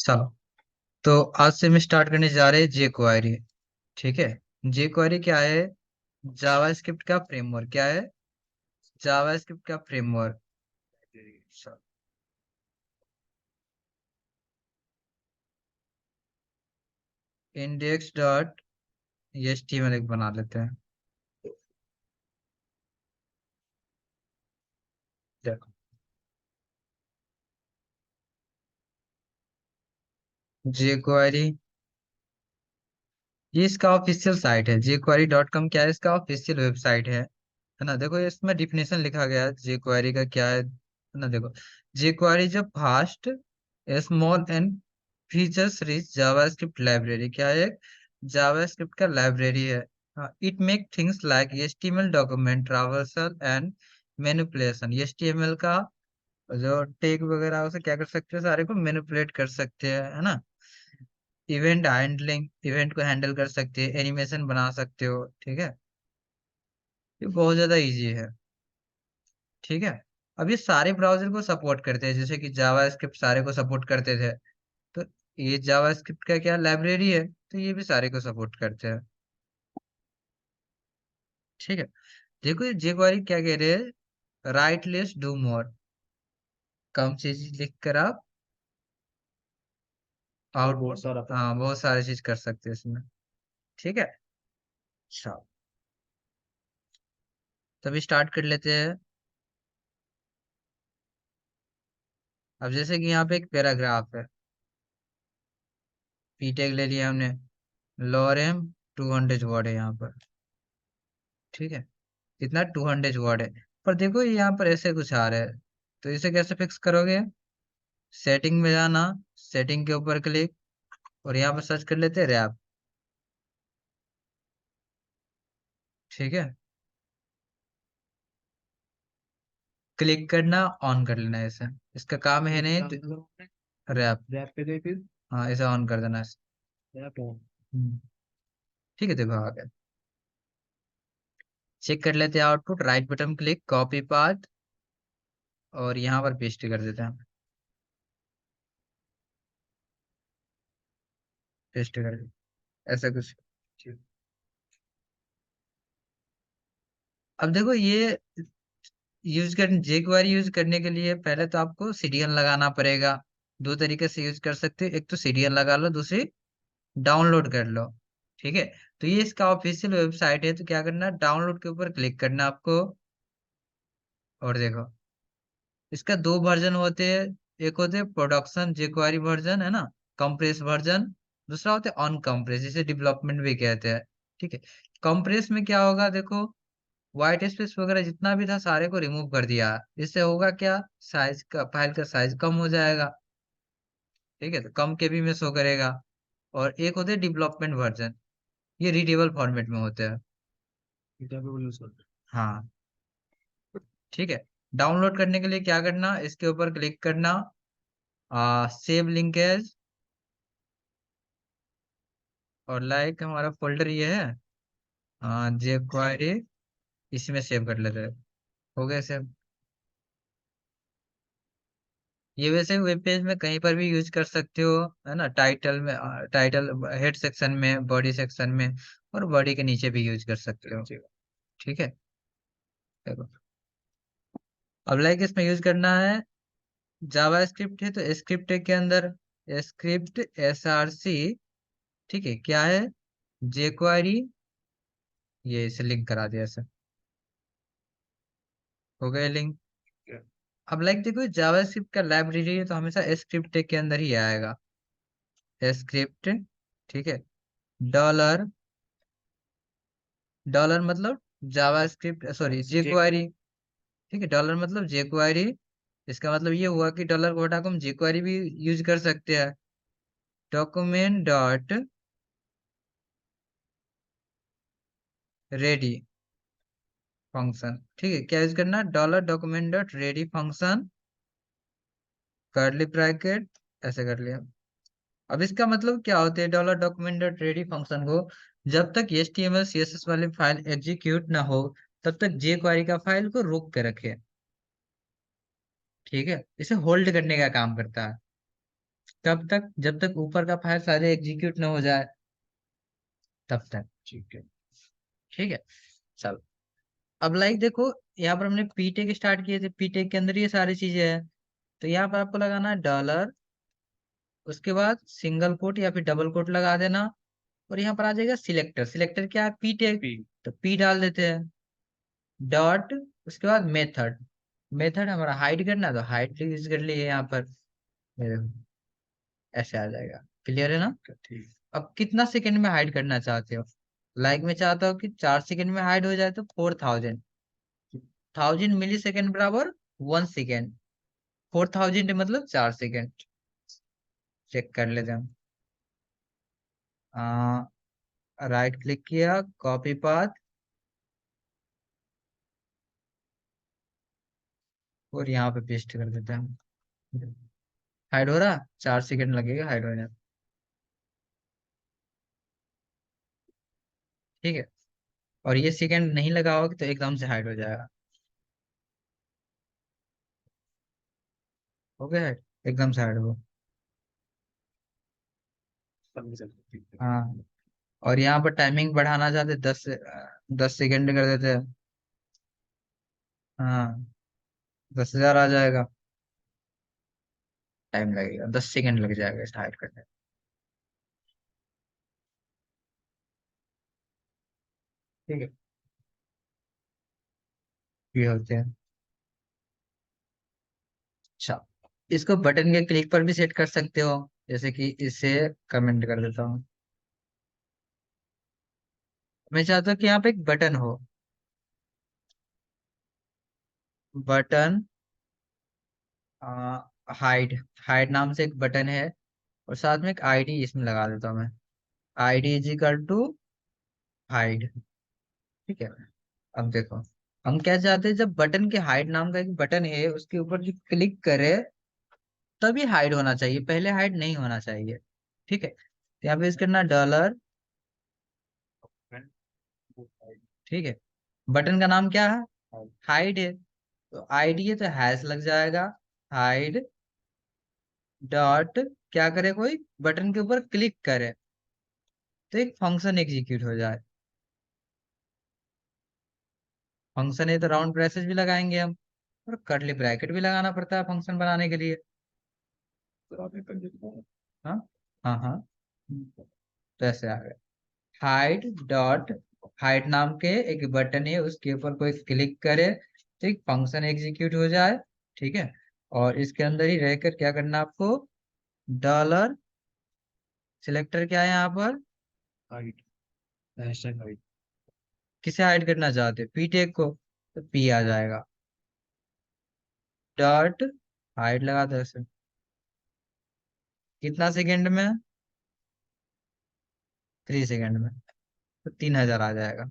चलो, तो आज से हम स्टार्ट करने जा रहे हैं जे क्वेरी। ठीक है। जे क्वेरी क्या है? जावास्क्रिप्ट का फ्रेमवर्क। क्या है? जावास्क्रिप्ट का फ्रेमवर्क। इंडेक्स डॉट एचटीएमएल एक बना लेते हैं। देखो, जे क्वेरी ये इसका ऑफिशियल साइट है। jquery.com क्या है? इसका ऑफिशियल वेबसाइट है ना। देखो, इसमें डिफिनेशन लिखा गया है जे क्वेरी का क्या है ना। देखो, jQuery is fast, small and features rich JavaScript library. क्या है? जावास्क्रिप्ट का लाइब्रेरी है। It make things like HTML document traversal and manipulation. HTML का जो टैग वगैरह उसे क्या कर सकते हैं, सारे को मैनिपुलेट कर सकते हैं, है ना। इवेंट हैंडलिंग, इवेंट को हैंडल कर सकते हैं, एनिमेशन बना सकते हो। ठीक है। ये बहुत ज्यादा इजी है। ठीक है। अब ये सारे ब्राउजर को सपोर्ट करते हैं, जैसे कि जावास्क्रिप्ट सारे को सपोर्ट करते थे। तो ये जावास्क्रिप्ट का क्या लाइब्रेरी है, तो ये भी सारे को सपोर्ट करते हैं। ठीक है। देखो, ये jQuery क्या कह रहे हैं? Write less do more. कम चीज लिख कर आप आउट बहुत सारा हाँ, बहुत सारी चीज कर सकते हैं इसमें। ठीक है। अच्छा, तभी स्टार्ट कर लेते हैं। अब जैसे कि यहाँ पे एक पैराग्राफ है, पी टैग ले लिया हमने। लॉरेम 200 वर्ड है यहाँ पर। ठीक है। कितना? 200 वर्ड है। पर देखो, ये यहाँ पर ऐसे कुछ आ रहा है, तो इसे कैसे फिक्स करोगे? सेटिंग में जाना, सेटिंग के ऊपर क्लिक, और यहाँ पर सर्च कर लेते हैं रैप। ठीक है। क्लिक करना, ऑन कर लेना है इसे। इसका काम है नहीं रैप। रैप पे गए फिर हाँ, इसे ऑन कर देना है। Rap on. हम्म, ठीक है। देखो आ गया। चेक कर लेते हैं output. Right button click, copy path, और यहाँ पर पेस्ट कर देते हैं। पेस्ट कर देते ऐसा कुछ। अब देखो, ये यूज कर jQuery यूज करने के लिए पहले तो आपको सीडीएन लगाना पड़ेगा। दो तरीके से यूज कर सकते हो, एक तो सीडीएन लगा लो, दूसरी डाउनलोड कर लो। ठीक है। तो ये इसका ऑफिशियल वेबसाइट है, तो क्या करना है, डाउनलोड के ऊपर क्लिक करना आपको। और देखो, इसका दो वर्जन होते हैं। एक होते हैं प्रोडक्शन jQuery वर्जन, है ना, कंप्रेस वर्जन। दूसरा होता है अनकम्प्रेस, जिसे डेवलपमेंट भी कहते हैं। ठीक है। कंप्रेस में क्या होगा, देखो, व्हाइट स्पेस वगैरह जितना भी था सारे को रिमूव कर दिया। इससे होगा क्या, साइज का, फाइल का साइज कम हो जाएगा। ठीक है, तो कम केबी में शो करेगा। और एक होते हैं डेवलपमेंट वर्जन, ये रीडेबल फॉर्मेट में होते हैं। यूज करते हाँ। ठीक है। डाउनलोड करने के लिए क्या करना, इसके ऊपर क्लिक करना, सेव लिंकेज, और लाइक हमारा फोल्डर ये है, जे क्वेरी, इसमें सेव कर लेते हैं। हो गया सेव। ये वैसे वेब पेज में कहीं पर भी यूज कर सकते हो, है ना। टाइटल में, टाइटल हेड सेक्शन में, बॉडी सेक्शन में, और बॉडी के नीचे भी यूज कर सकते हो। हैं। ठीक है। देखो, अब लाइक इसमें यूज करना है, जावा स्क्रिप्ट है तो स्क्रिप्ट के अंदर स्क्रिप्ट SRC। ठीक है। क्या है? jQuery, ये इसे लिंक करा दिया सर। हो गया लिंक। अब लाइक देखो, जावा स्क्रिप्ट का लाइब्रेरी है तो हमेशा स्क्रिप्ट के अंदर ही आएगा। स्क्रिप्ट। ठीक है। डॉलर, डॉलर मतलब जावा स्क्रिप्ट, सॉरी jQuery। ठीक है। डॉलर मतलब jQuery। इसका मतलब ये हुआ कि डॉलर को हटा के हम jQuery भी यूज कर सकते हैं। Document dot ready function. ठीक है। क्या यूज करना, dollar document dot ready function, curly bracket, ऐसे कर लिया। अब इसका मतलब क्या होते हैं, dollar document dot ready function को जब तक HTML CSS वाली फाइल एग्जीक्यूट ना हो, तब तक jQuery का फाइल को रोक के रखे। ठीक है। इसे होल्ड करने का काम करता है। कब तक? जब तक ऊपर का फाइल सारे एग्जीक्यूट ना हो जाए तब तक। ठीक है। ठीक है, चलो। अब लाइक देखो, यहाँ पर हमने पीटेक स्टार्ट किए थे, पीटेक के अंदर ये सारी चीजें हैं। तो यहाँ पर आपको लगाना है डॉलर, उसके बाद सिंगल कोट या फिर डबल कोट लगा देना। और यहाँ पर आ जाएगा सिलेक्टर। सिलेक्टर क्या है? पीटेक। पी। तो पी डाल देते हैं, डॉट, उसके बाद मेथड। मेथड हमारा हाइड करना है तो हाइड यूज कर लिए यहाँ पर। ये देखो, ऐसे आ जाएगा। क्लियर है ना? ठीक। अब कितना सेकंड में हाइड करना चाहते हो? लाइक मैं चाहता हूँ कि 4 सेकंड में हाइड हो जाए तो 4000। 1000 मिली सेकेंड बराबर 1 सेकेंड। 4000 मतलब 4 सेकेंड। चेक कर लेते हैं हम। राइट क्लिक किया, कॉपी पाथ, और यहाँ पे पेस्ट कर देते हैं हम। हाइड हो रहा, 4 सेकंड लगेगा हाइड होने में। ठीक है, और ये सेकंड नहीं लगा होगा तो एकदम से हाइड हो जाएगा। हो गया हाइड, एकदम से हाइड हो। समझ सकते, ठीक है। हाँ, और यहाँ पर टाइमिंग बढ़ाना चाहते 10 सेकंड कर देते हैं। हाँ, 10,000 आ जाएगा। टाइम लगेगा, 10 सेकंड लग जाएगा इसे हाइड करने में। ठीक है, ये होते हैं। अच्छा, इसको बटन के क्लिक पर भी सेट कर सकते हो, जैसे कि इसे कमेंट कर देता हूँ। मैं चाहता हूँ कि यहाँ पे एक बटन हो। बटन हाइड, हाइड नाम से एक बटन है, और साथ में एक आईडी इसमें लगा देता हूँ मैं। ID is equal to hide. ठीक है, अब देखो, हम क्या चाहते हैं, जब बटन के हाइड नाम का एक बटन है उसके ऊपर जो क्लिक करे तभी हाइड होना चाहिए, पहले हाइड नहीं होना चाहिए। ठीक है, तो यहाँ पे इस करना डॉलर। ठीक है, बटन का नाम क्या है? हाइड है, तो आईडी है तो हैश लग जाएगा। हाइड डॉट, क्या करे, कोई बटन के ऊपर क्लिक करे तो एक फंक्शन एग्जीक्यूट हो जाए। फंक्शन है तो राउंड ब्रेसेस भी लगाएंगे हम, और कर्ली ब्रैकेट भी लगाना पड़ता है फंक्शन बनाने के लिए। तो आपने कर दिया। हाँ, हाँ, हाँ। तो ऐसे आ गया, हाइड डॉट, हाइड नाम के एक बटन है उसके ऊपर कोई क्लिक करे तो एक फंक्शन एग्जीक्यूट हो जाए। ठीक है, और इसके अंदर ही रहकर क्या करना आपको? डॉलर, सिलेक्टर क्या है यहाँ पर? Height, hashtag height. किसे हाइड करना चाहते हैं? पी टैग को, तो पी आ जाएगा। डॉट हाइड लगा दो ऐसे। कितना सेकंड में? 3 सेकंड में, तो 3000 आ जाएगा।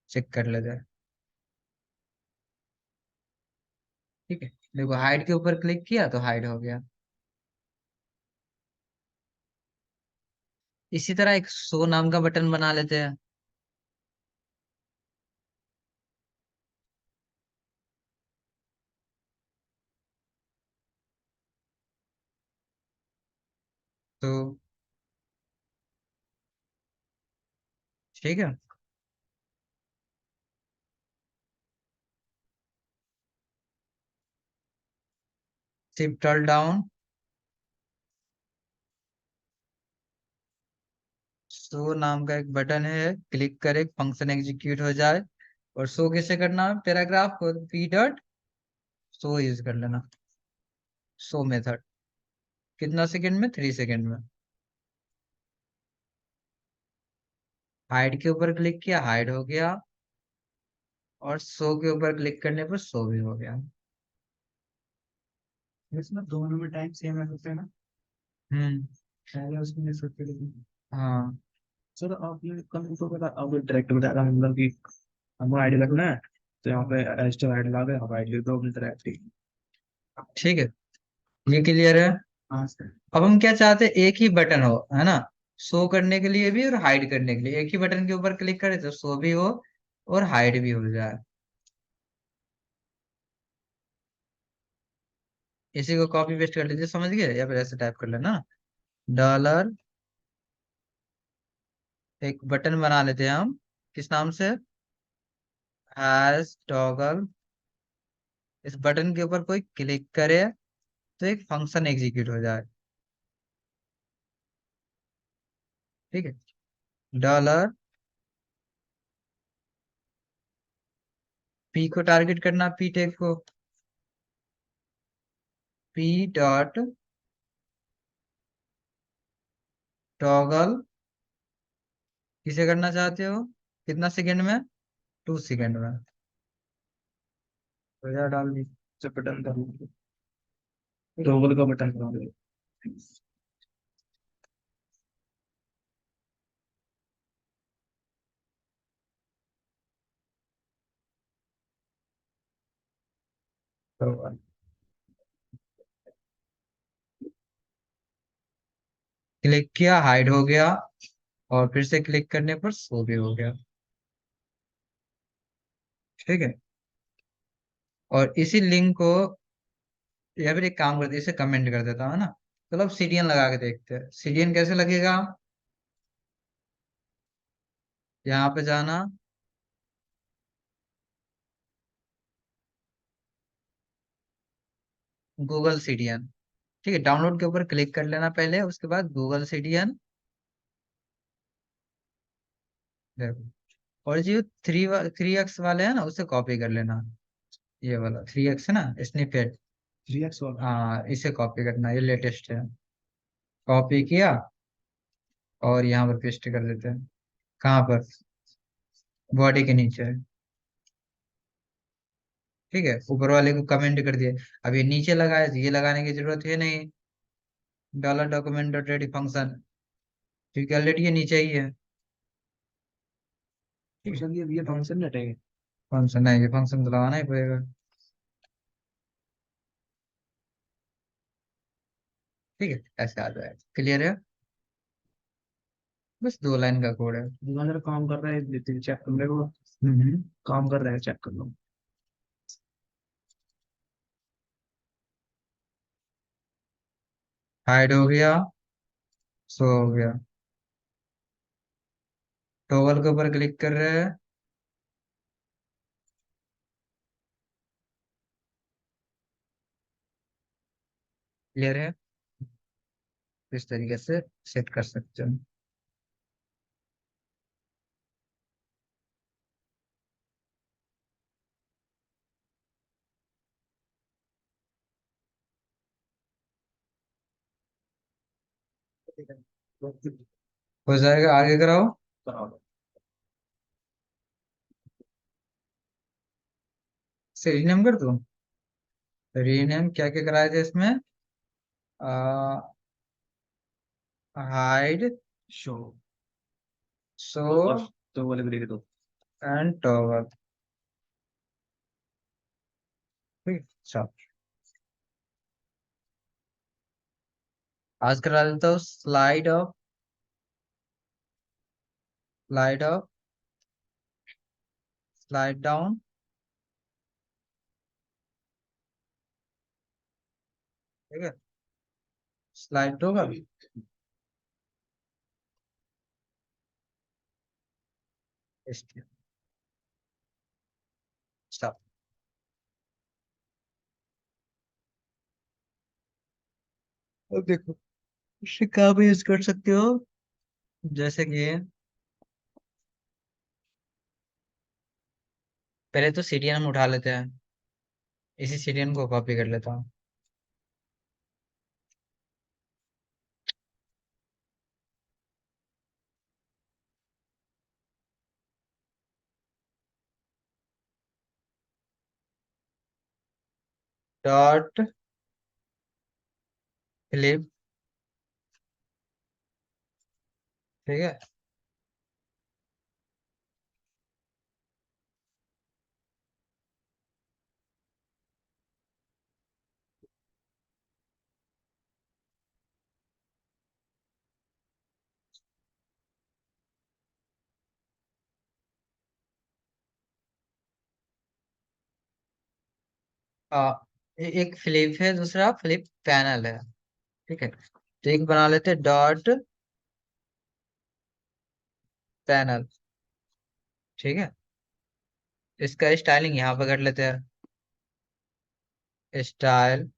चेक कर लेते हैं। ठीक है, देखो हाइड के ऊपर क्लिक किया तो हाइड हो गया। इसी तरह एक शो नाम का बटन बना लेते हैं। तो ठीक है, शिफ्ट ऑल डाउन, शो नाम का एक बटन है, क्लिक करे फंक्शन एग्जीक्यूट हो जाए। और शो कैसे करना है? पैराग्राफ को पी डॉट शो यूज कर लेना, शो मेथड। कितना सेकंड में? 3 सेकंड में। हाइड के ऊपर क्लिक किया, हाइड हो गया, और शो के ऊपर क्लिक करने पर शो भी हो गया। इसमें दोनों में टाइम सेम है सकते हैं ना? हम्म। पहले उसमें ले सकते लेकिन। हाँ, सर आपने कल तो पता, अब डायरेक्ट बता रहा मतलब कि हमको आईडी लगना है, तो यहाँ पे रजिस्टर आईडी ला गए, आप आईडी लिख दो अपनी तरह से। ठीक है, ये क्लियर है। हाँ सर। अब हम क्या चाहते हैं? एक ही बटन हो, है ना, शो करने के लिए भी और हाइड करने के लिए। एक ही बटन के ऊपर क्लिक करें तो शो भी हो और हाइड भी हो जाए। इसी को कॉपी पेस्ट कर लीजिए, समझ गए, या फिर ऐसे टाइप कर लेना, डॉलर, एक बटन बना लेते हैं हम, किस नाम से, हैश टॉगल। इस बटन के ऊपर कोई क्लिक करे तो एक फंक्शन एग्जीक्यूट हो जाए। ठीक है, डॉलर पी को टारगेट करना, पी टैग को, पी डॉट टॉगल, किसे करना चाहते हो, कितना सेकंड में, 2 सेकंड में, तो यह डाल दी। से बटन था, टॉगल का बटन था। तो क्लिक किया, हाइड हो गया, और फिर से क्लिक करने पर शो भी हो गया। ठीक है, और इसी लिंक को, या फिर एक काम करते हैं, इसे कमेंट कर देता हूँ ना। चलो अब सीडीएन लगा के देखते हैं, सीडीएन कैसे लगेगा। यहाँ पे जाना, गूगल सीडीएन। ठीक है, डाउनलोड के ऊपर क्लिक कर लेना पहले, उसके बाद गूगल सीडीएन। देखो, और जो 3x वाले हैं ना, उसे कॉपी कर लेना। ये वाला 3x है ना, स्निपेट। 3x वाला। हाँ, इसे कॉपी करना, ये लेटेस्ट है। कॉपी किया, और यहाँ पर पेस्ट कर देते हैं। कहाँ पर, बॉडी के नीचे। ठीक है, ऊपर वाले को कमेंट कर दिया। अब ये नीचे लगाए तो ये लगाने की जरूरत है नहीं, dollar document dot ready function, क्योंकि ऑलरेडी ये नीचे ही है। ठीक है, फंक्शन, ये फंक्शन हटेंगे। फंक्शन है, ये फंक्शन तो लगाना ही पड़ेगा। ठीक है, ऐसे आ जाएगा, क्लियर है। बस 2 लाइन का कोड है। दुकानदार काम कर रहा है, चेक कर ले वो। हम्म। काम कर रहा है, चेक कर लो। हाइड हो गया, सो हो गया, टॉगल के ऊपर क्लिक कर रहे हैं, क्लियर है। इस तरीके से सेट कर सकते हैं। हो जाएगा, आगे कराओ। कराओ। से रीनेम कर दो। रीनेम क्या क्या कराए थे इसमें, हाइड, शो। शो, और तो वाले को दो। And toggle. ठीक, अच्छा, आज करा देता हूँ slide up, slide up, slide down. ठीक है, स्लाइड टॉगल, स्टॉप। अब देखो, इसे कहाँ भी यूज कर सकते हो, जैसे कि पहले तो सीडीएन उठा लेते हैं, इसी सीडीएन को कॉपी कर लेता हूँ। Dot clip. ठीक है, हाँ, एक फ्लिप है, दूसरा फ्लिप पैनल है। ठीक है, तो एक बना लेते हैं डॉट पैनल। ठीक है, इसका स्टाइलिंग यहाँ पे कर लेते हैं, style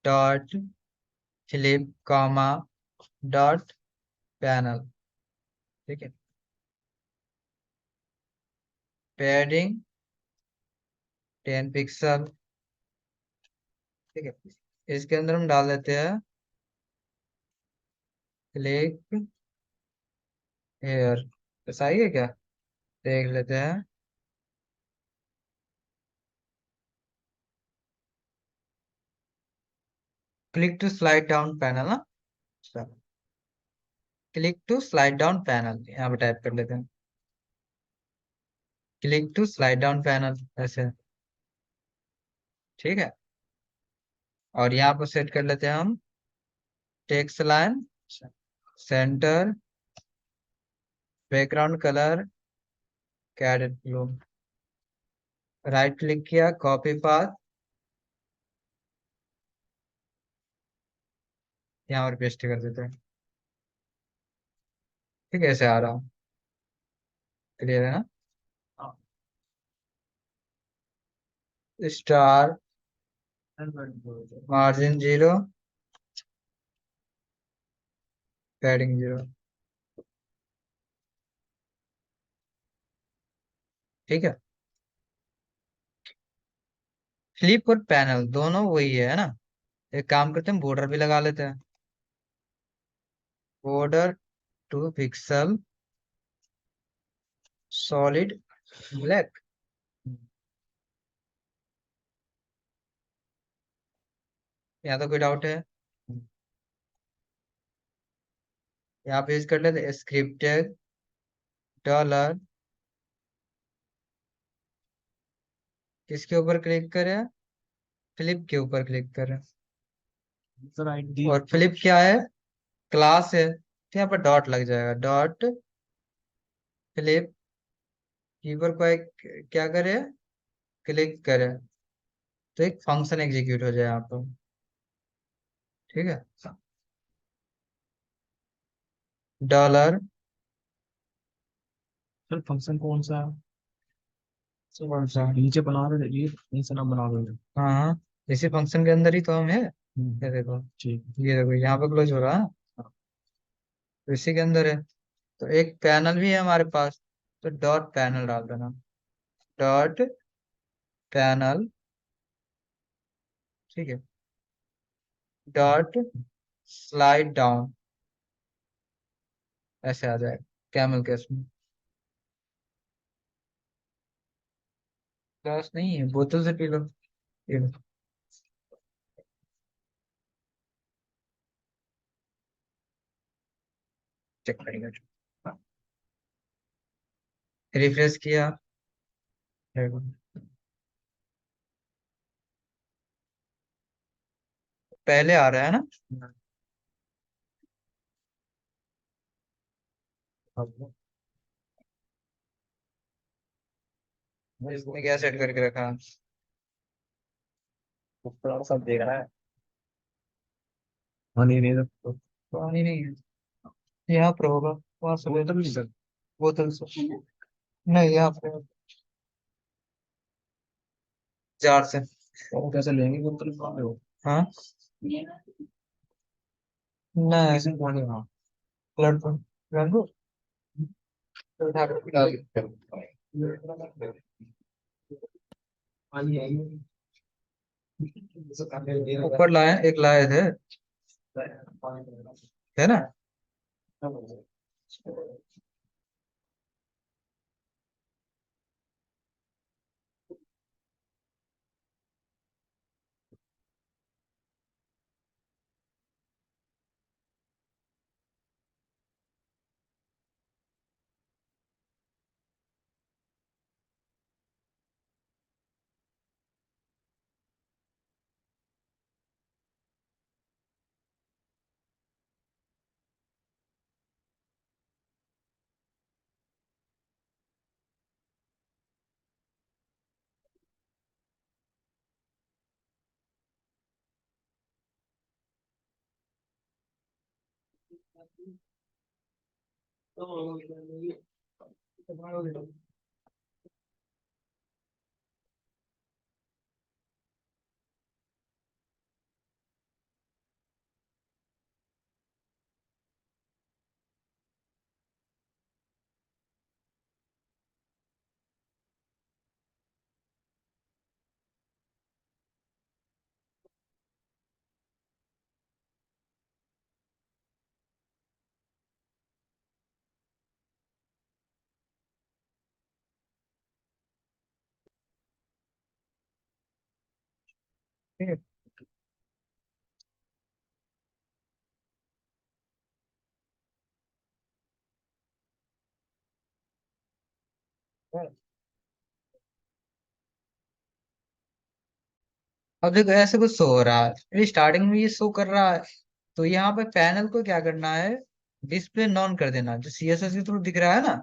dot flip comma dot panel. ठीक है, पैडिंग 10 पिक्सल। ठीक है, इसके अंदर हम डाल देते हैं क्लिक हेयर। तो सही है क्या, देख लेते हैं। Click to slide down panel ना, click to slide down panel यहाँ पे टाइप कर लेते हैं, click to slide down panel ऐसे। ठीक है, और यहाँ पर सेट कर लेते हैं हम text line centre, background colour cadet blue. Right click किया, कॉपी पाथ, यहाँ पर पेस्ट कर देते हैं। ठीक है, ऐसे आ रहा हूँ, क्लियर है ना। Star, margin 0, padding 0। ठीक है, फ्लिप और पैनल दोनों वही है ना। एक काम करते हैं, बॉर्डर भी लगा लेते हैं, बॉर्डर 2 पिक्सल सॉलिड ब्लैक। यहाँ तो कोई डाउट है, यहाँ पे यूज कर लेते स्क्रिप्टेड डॉलर, किसके ऊपर क्लिक करें, फ्लिप के ऊपर क्लिक करें। Sir ID. और फ्लिप क्या है, क्लास है, तो यहाँ पर डॉट लग जाएगा, डॉट फ्लिप कीपर को एक क्या करे, क्लिक करे, तो एक फंक्शन एग्जीक्यूट हो जाए यहाँ पर। ठीक है, डॉलर, सर फंक्शन कौन सा है? कौन सा, नीचे बना रहे ये फंक्शन नाम बना रहे हैं। हाँ हाँ, इसी फंक्शन के अंदर ही तो हम है। ये हम्म, देखो, ठीक। ये देखो यहाँ पे क्लोज हो रहा है, तो इसी के अंदर है। तो एक पैनल भी है हमारे पास, तो डॉट पैनल डाल देना, डॉट पैनल। ठीक है, डॉट स्लाइड डाउन, ऐसे आ जाएगा कैमल केस में। ग्लास नहीं है, बोतल से पी लो, ये लो, चेक करेंगे। रिफ्रेश किया, देखो, पहले आ रहा है ना। अब इसमें क्या सेट करके रखा, थोड़ा सब देख रहा है। हाँ नहीं नहीं सर। पानी नहीं है, यहाँ पर होगा, वहां से ले लो। बोतल नहीं सर। बोतल से नहीं, यहाँ पे जार से। वो कैसे लेंगे बोतल कहाँ पे हो? हाँ, नहीं, किसी को नहीं। हाँ। ब्लड ब्लड उठा के पिला दो। पानी है ही ऊपर लाए, एक लाए थे, है ना। नहीं। ठीक है। अब देखो ऐसे कुछ शो हो रहा है, ये स्टार्टिंग में ये शो कर रहा है, तो यहाँ पे पैनल को क्या करना है, डिस्प्ले नॉन कर देना, जो सीएसएस के थ्रू दिख रहा है ना,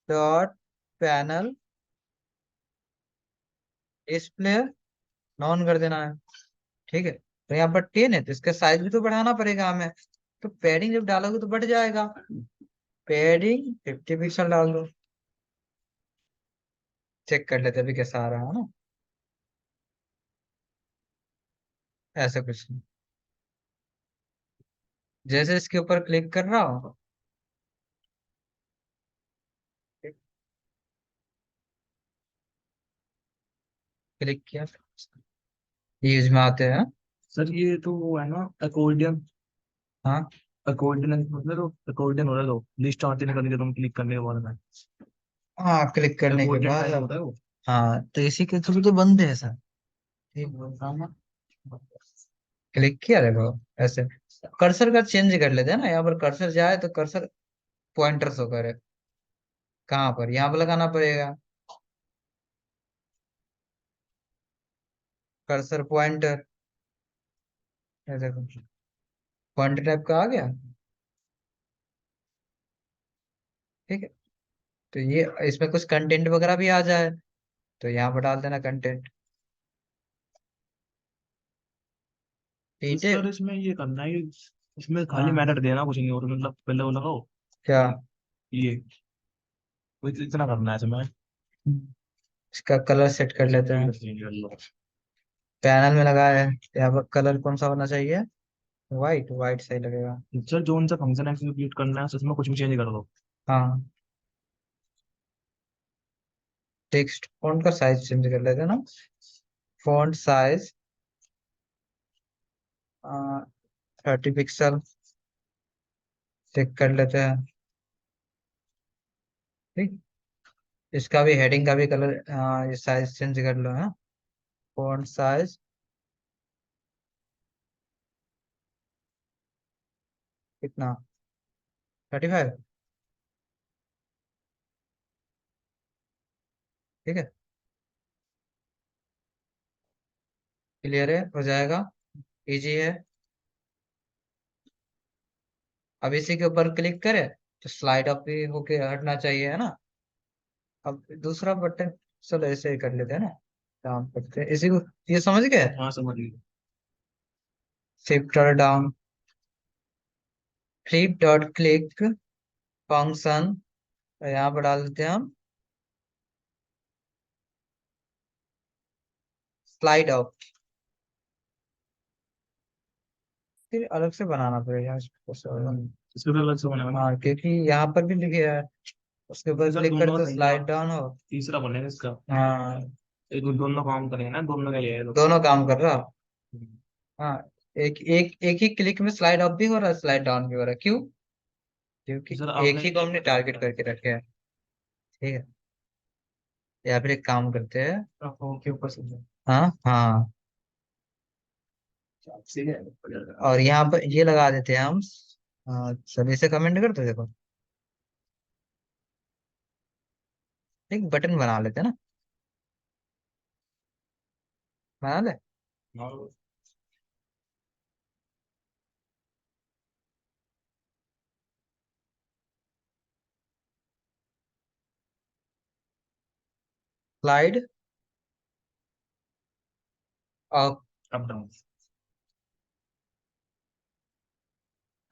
डॉट पैनल डिस्प्ले नॉन कर देना है। ठीक है, तो यहाँ पर 10 है तो इसका साइज भी तो बढ़ाना पड़ेगा हमें, तो पैडिंग जब डालोगे तो बढ़ जाएगा, पैडिंग 50 पिक्सल डाल दो, चेक कर लेते अभी कैसा आ रहा है ना, ऐसा कुछ नहीं। जैसे इसके ऊपर क्लिक कर रहा हूँ, क्लिक किया, यूज में आते हैं। सर ये तो वो है ना अकॉर्डियन, हाँ अकॉर्डियन मतलब अकॉर्डियन हो रहा है, तो लिस्ट आती निकल के तुम क्लिक करने के बाद में हाँ, क्लिक करने के अकॉर्डियन बाद टाइप अब, होता है वो। हाँ तो इसी के थ्रू तो बंद है सर, ठीक बोल रहा हूँ ना। क्लिक किया देखो ऐसे, कर्सर का चेंज कर लेते हैं ना, यहाँ पर कर्सर जाए तो कर्सर पॉइंटर शो करे, कहाँ पर, यहाँ पर लगाना पड़ेगा कर्सर पॉइंटर, ये देखो पॉइंटर टाइप का आ गया। ठीक है, तो ये इसमें कुछ कंटेंट वगैरह भी आ जाए तो यहाँ पर डाल देना कंटेंट, तो ठीक है। सर इसमें ये करना है कि इसमें खाली हाँ, मैटर देना, कुछ नहीं और, मतलब पहले वो लगाओ क्या, ये, वो इतना करना है इसमें। इसका कलर सेट कर लेते हैं, पैनल में लगा है, यहाँ पर कलर कौन सा होना चाहिए, वाइट, वाइट सही लगेगा। सर जो उनका फंक्शन एग्जीक्यूट करना है उसमें कुछ भी चेंज कर दो। हाँ, टेक्स्ट फॉन्ट का साइज चेंज कर लेते हैं ना, फॉन्ट साइज 30 पिक्सल, चेक कर लेते हैं। ठीक, इसका भी हेडिंग का भी कलर, ये साइज चेंज कर लो है, फॉन्ट साइज कितना, 35। ठीक है, क्लियर है, हो जाएगा, इजी है। अब इसी के ऊपर क्लिक करें तो स्लाइड अप भी होके हटना चाहिए है ना। अब दूसरा बटन, चलो ऐसे ही कर लेते हैं ना, काम करते हैं इसी को, ये समझ गए, हाँ समझ गई। Shifter down, flip dot click function, यहाँ पर डाल देते हैं हम स्लाइड अप, फिर अलग से बनाना पड़ेगा इसको इसको भी अलग से बनेगा ना। हाँ, क्योंकि यहाँ पर भी लिखे है, उसके ऊपर सर क्लिक कर दोनों का तो सही है, स्लाइड डाउन हो। तीसरा बनेगा इसका। हाँ, एक दोनों काम करेंगे ना, दोनों का ये है तो। दोनों काम कर रहा। हाँ, एक एक एक ही क्लिक में स्लाइड अप भी हो रहा है, स्लाइड डाउन भी हो रहा है, क्यों, क्योंकि सर एक आपने ही को हमने टारगेट करके रखे है। ठीक है, या फिर एक काम करते हैं, ओके ऊपर से हाँ हाँ, ठीक है। और यहाँ पर ये लगा देते हैं हम, सभी से कमेंट करते हैं, देखो एक बटन बना लेते हैं ना, बना ले, slide up, up down.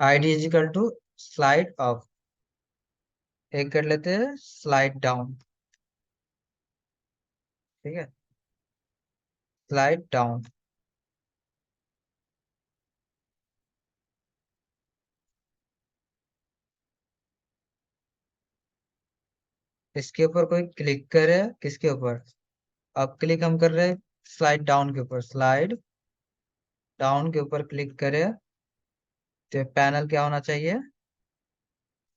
ID is equal to slide up, एक कर लेते हैं स्लाइड डाउन। ठीक है, स्लाइड डाउन। इसके ऊपर कोई क्लिक करे, किसके ऊपर? अब क्लिक हम कर रहे हैं स्लाइड डाउन के ऊपर, स्लाइड डाउन के ऊपर क्लिक करे तो पैनल क्या होना चाहिए?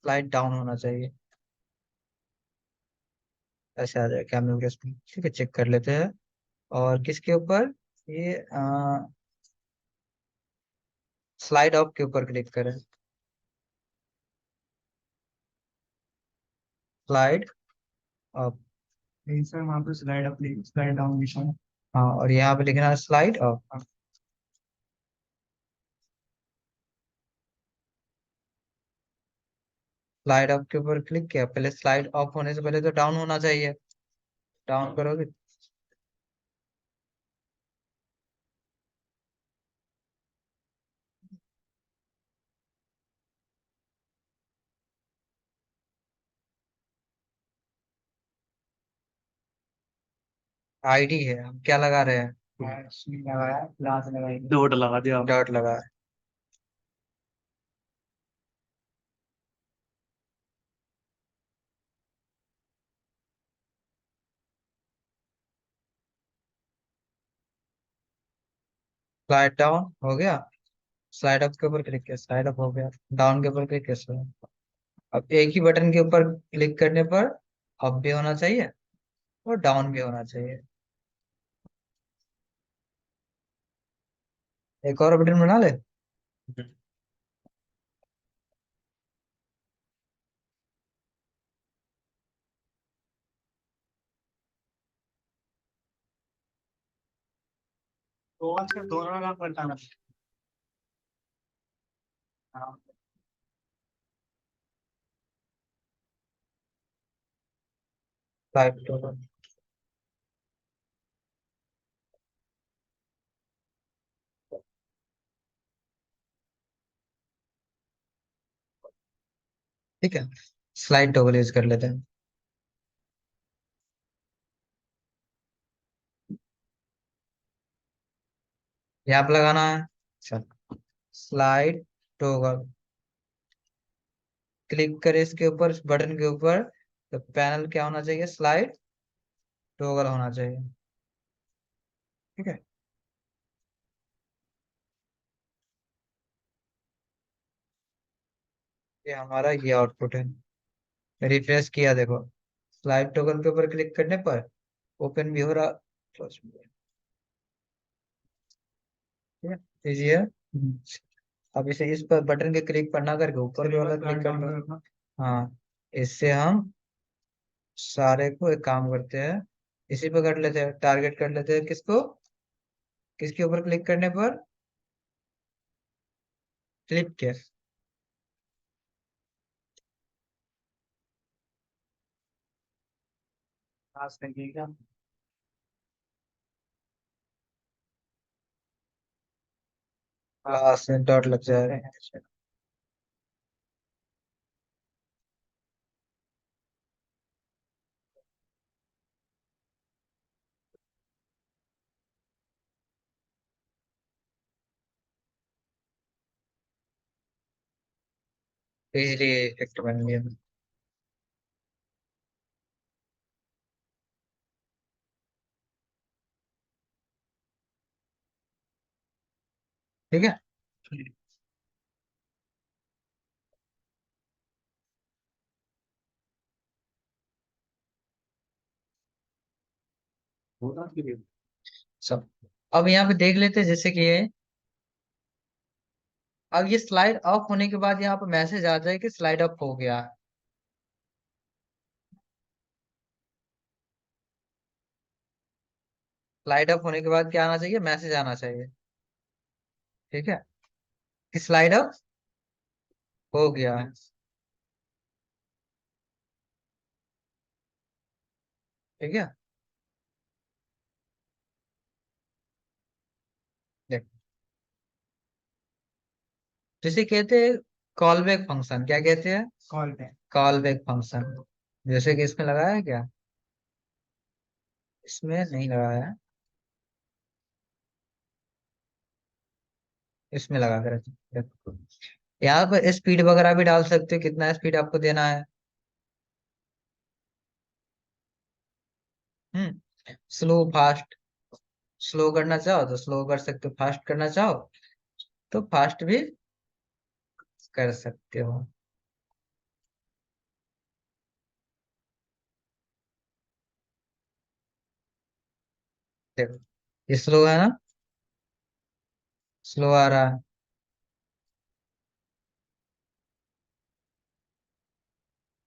स्लाइड डाउन होना चाहिए। ऐसे आ जाए कैमरे के उसमें। ठीक है, चेक कर लेते हैं। और किसके ऊपर? ये स्लाइड अप के ऊपर क्लिक करें, स्लाइड अप। सर वहाँ पे स्लाइड अप स्लाइड डाउन निशान। हाँ, और यहाँ पे लिखना है स्लाइड अप। स्लाइड अप के ऊपर क्लिक किया, पहले स्लाइड अप होने से पहले तो डाउन होना चाहिए। डाउन करोगे, आईडी है, हम क्या लगा रहे हैं? लगाया क्लास लगाई डॉट लगा दिया। डॉट लगा। स्लाइड डाउन हो गया, स्लाइड अप के ऊपर क्लिक किया, स्लाइड अप हो गया। डाउन के ऊपर क्लिक किया, slide- अब एक ही बटन के ऊपर क्लिक करने पर अप भी होना चाहिए और डाउन भी होना चाहिए। एक और बटन बना ले। तो आजकल दोनों का काम करता है। हाँ। स्लाइड टू, ठीक है, स्लाइड टॉगल यूज कर लेते हैं। यहाँ पे लगाना है, चल स्लाइड टॉगल, क्लिक करें इसके ऊपर, इस बटन के ऊपर, तो पैनल क्या होना चाहिए? स्लाइड टॉगल होना चाहिए। ठीक है, ये हमारा ये आउटपुट है। रिफ्रेश किया, देखो स्लाइड टॉगल के ऊपर क्लिक करने पर ओपन भी हो रहा। ठीक है, इजी है। अब इसे इस पर बटन के क्लिक पर ना करके ऊपर भी वाला क्लिक करना। हाँ, इससे हम सारे को एक काम करते हैं, इसी पे कर लेते हैं, टारगेट कर लेते हैं किसको? किसके ऊपर क्लिक करने पर? क्लिक के क्लास करके क्या। लास्ट में डॉट लग जाएगा। इजीली इफेक्ट बन गया। ठीक है, होता है कि सब। अब यहाँ पे देख लेते हैं, जैसे कि ये, अब ये स्लाइड अप होने के बाद यहाँ पे मैसेज आ जाए कि स्लाइड अप हो गया। स्लाइड अप होने के बाद क्या आना चाहिए? मैसेज आना चाहिए। ठीक है, कि स्लाइड अप हो गया है। ठीक है, देख, जैसे कहते हैं कॉल बैक फंक्शन क्या कहते हैं? कॉल पे। Call back function. जैसे कि इसमें लगाया है क्या? इसमें नहीं लगाया है। इसमें लगा कर रखो। यहाँ पर स्पीड वगैरह भी डाल सकते हो, कितना स्पीड आपको देना है। Slow fast. स्लो करना चाहो तो स्लो कर सकते हो, फास्ट करना चाहो तो फास्ट भी कर सकते हो। देखो ये स्लो है ना, स्लो आ रहा है।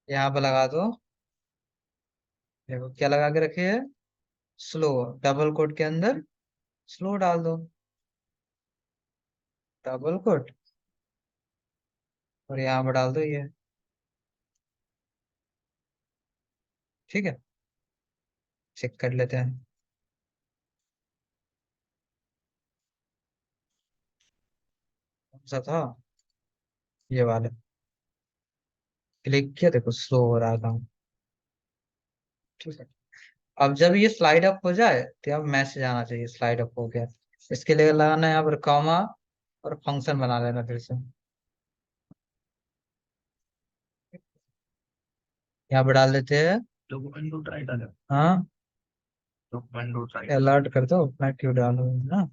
यहाँ पे लगा दो। देखो क्या लगा के रखे है, स्लो। डबल कोट के अंदर स्लो डाल दो, डबल कोट, और यहाँ पे डाल दो ये। ठीक है, चेक कर लेते हैं। कौन सा था? ये वाले। क्लिक किया, देखो स्लो हो रहा था। ठीक है। अब जब ये स्लाइड अप हो जाए तो अब मैसेज आना चाहिए स्लाइड अप हो गया। इसके लिए लगाना है यहाँ पर कॉमा, और फंक्शन बना लेना फिर से। यहाँ पर डाल देते हैं। तो वो अंडू ट्राई डालो। हाँ, तो अंडू ट्राई। अलर्ट कर दो, मैं क्यों डालूँ ना,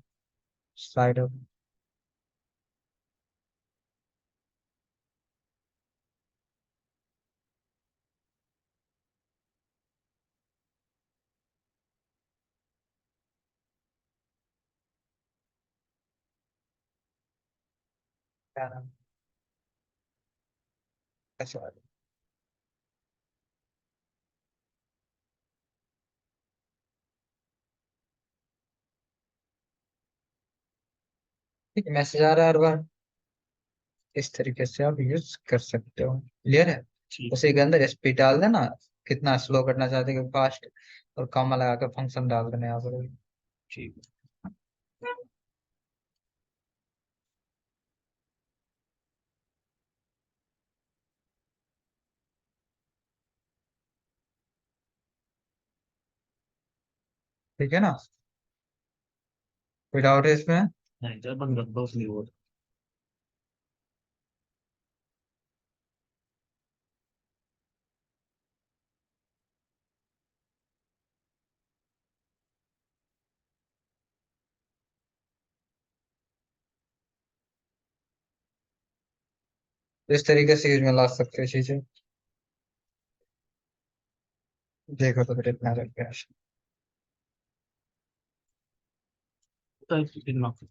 स्लाइड अप। क्या नाम? अच्छा, ठीक है, मैसेज आ रहा है हर बार। इस तरीके से आप यूज कर सकते हो। क्लियर है? ठीक। उसी के अंदर स्पीड डाल देना, कितना स्लो करना चाहते हो फास्ट, और कॉमा लगा के फंक्शन डाल देना यहाँ पर। ठीक। ठीक है ना? कोई डाउट है इसमें? नहीं जब बंद कर दो उसमें वो। तो इस तरीके से यूज में ला सकते हो चीजें। देखो तो फिर इतना लग गया। तो